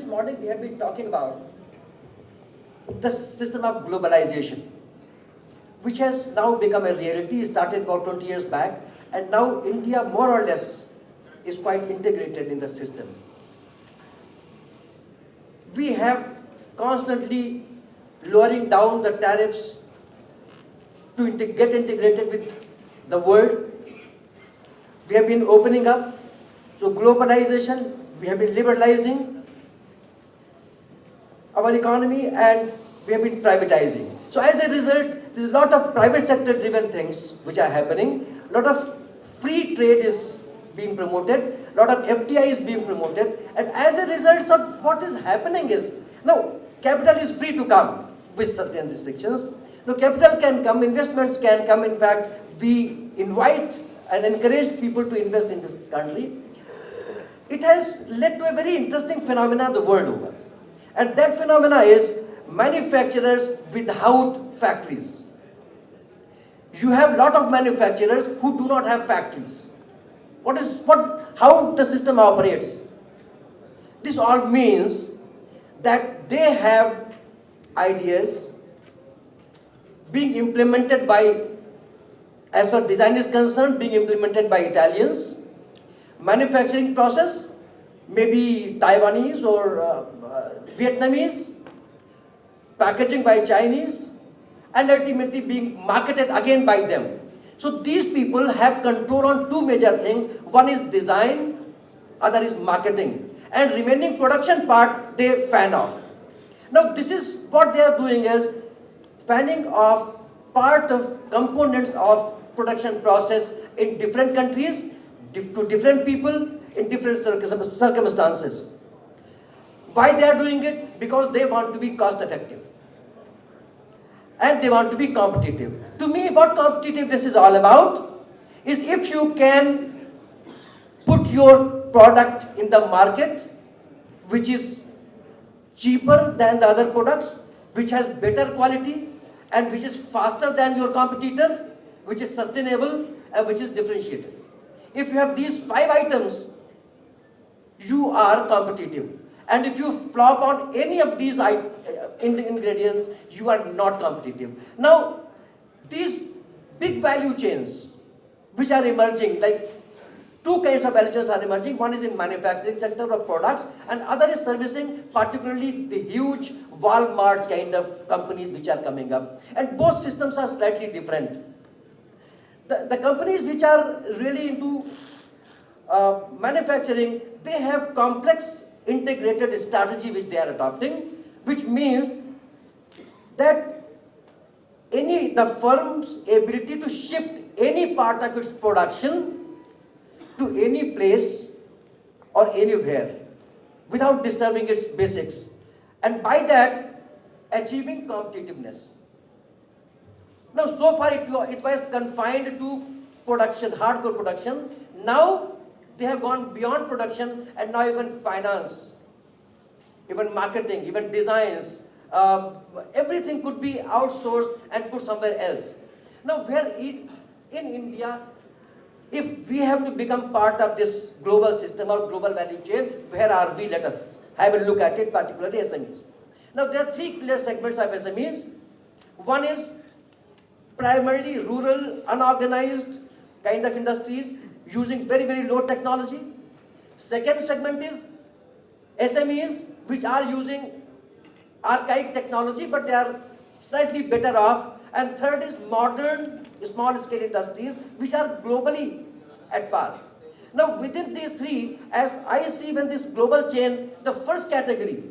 this morning we have been talking about the system of globalization, which has now become a reality. It started about 20 years back, and now India more or less is quite integrated in the system. We have constantly lowering down the tariffs to get integrated with the world. We have been opening up to globalization. We have been liberalizing our economy, and we have been privatizing. So as a result, there's a lot of private sector driven things which are happening. A lot of free trade is being promoted. A lot of FDI is being promoted. And as a result, so what is happening is, now capital is free to come with certain restrictions. Now capital can come, investments can come. In fact, we invite and encourage people to invest in this country. It has led to a very interesting phenomenon the world over. And that phenomena is manufacturers without factories. You have a lot of manufacturers who do not have factories. How the system operates? This all means that they have ideas being implemented by, as far as design is concerned, being implemented by Italians. Manufacturing process, maybe Taiwanese or Vietnamese, packaging by Chinese, and ultimately being marketed again by them. So these people have control on two major things. One is design, other is marketing. And remaining production part, they fan off. Now this is what they are doing, is fanning off part of components of production process in different countries, to different people, in different circumstances. Why they are doing it? Because they want to be cost effective. And they want to be competitive. To me, what competitiveness is all about is if you can put your product in the market which is cheaper than the other products, which has better quality, and which is faster than your competitor, which is sustainable, and which is differentiated. If you have these 5 items, you are competitive. And if you flop on any of these ingredients, you are not competitive. Now, these big value chains which are emerging, like 2 kinds of value chains are emerging. One is in manufacturing sector of products, and other is servicing, particularly the huge Walmart kind of companies which are coming up. And both systems are slightly different. The companies which are really into manufacturing, they have complex integrated strategy which they are adopting, which means that the firm's ability to shift any part of its production to any place or anywhere without disturbing its basics, and by that achieving competitiveness. Now so far it was confined to production, hardcore production. Now they have gone beyond production, and now even finance, even marketing, even designs, everything could be outsourced and put somewhere else. Now in India, if we have to become part of this global system or global value chain, where are we? Let us have a look at it, particularly SMEs. Now there are 3 clear segments of SMEs. One is primarily rural, unorganized kind of industries, using very, very low technology. Second segment is SMEs which are using archaic technology, but they are slightly better off. And third is modern small scale industries which are globally at par. Now within these 3, as I see when this global chain, the first category,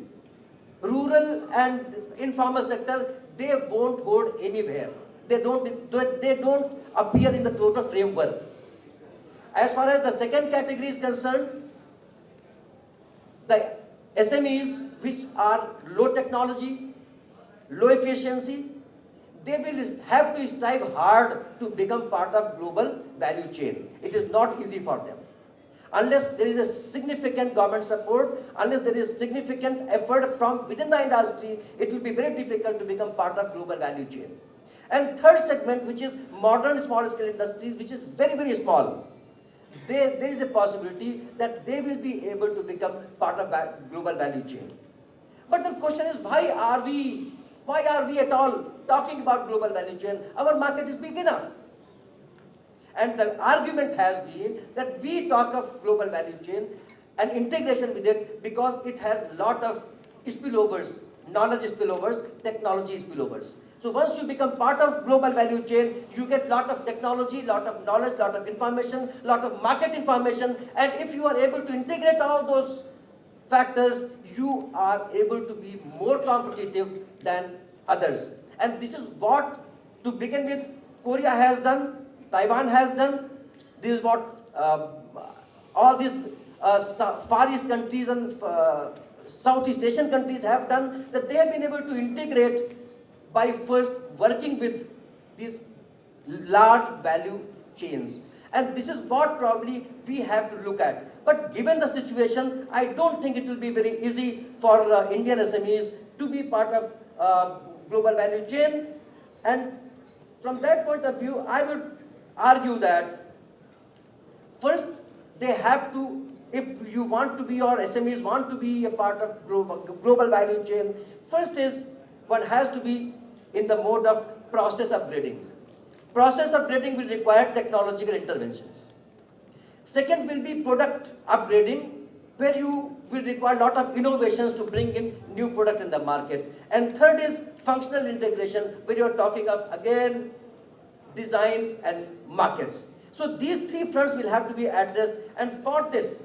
rural and informal sector, they won't hold anywhere. They don't appear in the total framework. As far as the second category is concerned, the SMEs which are low technology, low efficiency, they will have to strive hard to become part of global value chain. It is not easy for them. Unless there is a significant government support, unless there is significant effort from within the industry, it will be very difficult to become part of global value chain. And third segment, which is modern small scale industries, which is very, very small, there is a possibility that they will be able to become part of global value chain. But the question is, why are we at all talking about global value chain? Our market is big enough. And the argument has been that we talk of global value chain and integration with it because it has a lot of spillovers, knowledge spillovers, technology spillovers. So once you become part of global value chain, you get lot of technology, lot of knowledge, lot of information, lot of market information, and if you are able to integrate all those factors, you are able to be more competitive than others. And this is what, to begin with, Korea has done, Taiwan has done. This is what all these Far East countries and Southeast Asian countries have done, that they have been able to integrate by first working with these large value chains. And this is what probably we have to look at. But given the situation, I don't think it will be very easy for Indian SMEs to be part of global value chain. And from that point of view, I would argue that first they have to, if you want to be, or SMEs want to be a part of global value chain, first is one has to be in the mode of process upgrading. Process upgrading will require technological interventions. Second will be product upgrading, where you will require a lot of innovations to bring in new product in the market. And third is functional integration, where you are talking of, again, design and markets. So these three fronts will have to be addressed, and for this,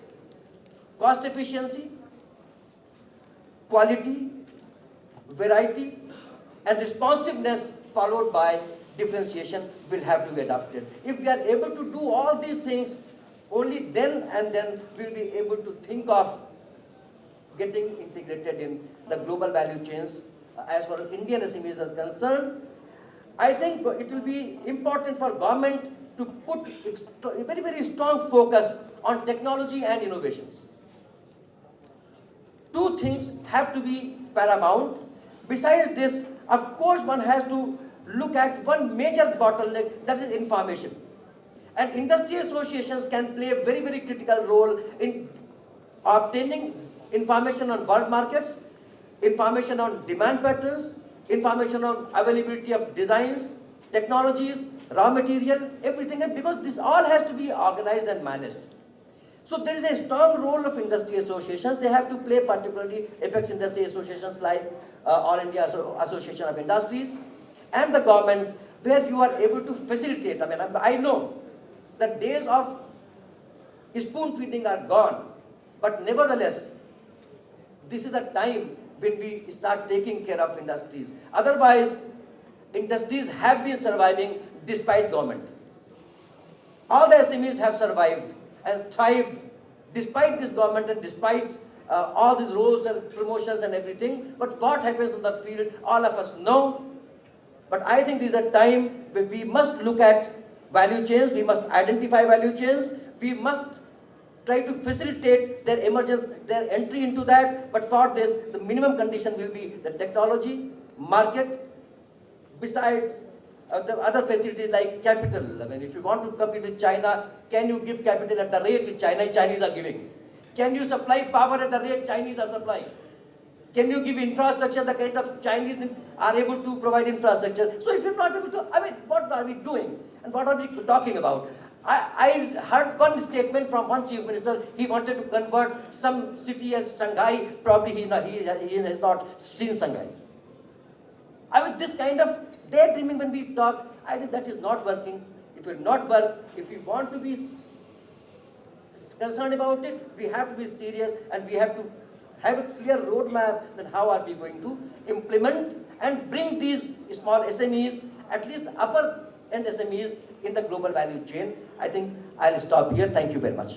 cost efficiency, quality, variety, and responsiveness followed by differentiation will have to be adopted. If we are able to do all these things, only then and then we'll be able to think of getting integrated in the global value chains. As far as Indian SMEs is concerned, I think it will be important for government to put a very, very strong focus on technology and innovations. Two things have to be paramount. Besides this, of course, one has to look at one major bottleneck, that is information. And industry associations can play a very, very critical role in obtaining information on world markets, information on demand patterns, information on availability of designs, technologies, raw material, everything, and because this all has to be organized and managed. So there is a strong role of industry associations. They have to play, particularly apex industry associations like All India Association of Industries, and the government, where you are able to facilitate. I know the days of spoon feeding are gone, but nevertheless, this is a time when we start taking care of industries. Otherwise, industries have been surviving despite government. All the SMEs have survived and thrived despite this government and despite all these roles and promotions and everything. But what happens on the field, all of us know. But I think this is a time when we must look at value chains, we must identify value chains, we must try to facilitate their emergence, their entry into that. But for this, the minimum condition will be the technology, market, besides the other facilities like capital. If you want to compete with China, can you give capital at the rate which Chinese are giving? Can you supply power at the rate Chinese are supplying? Can you give infrastructure the kind of Chinese are able to provide infrastructure? So if you're not able to, what are we doing? And what are we talking about? I heard one statement from one chief minister. He wanted to convert some city as Shanghai. Probably he has not seen Shanghai. This kind of daydreaming when we talk, I think that is not working. It will not work. If we want to be concerned about it, we have to be serious, and we have to have a clear roadmap that how are we going to implement and bring these small SMEs, at least upper end SMEs, in the global value chain. I think I'll stop here. Thank you very much.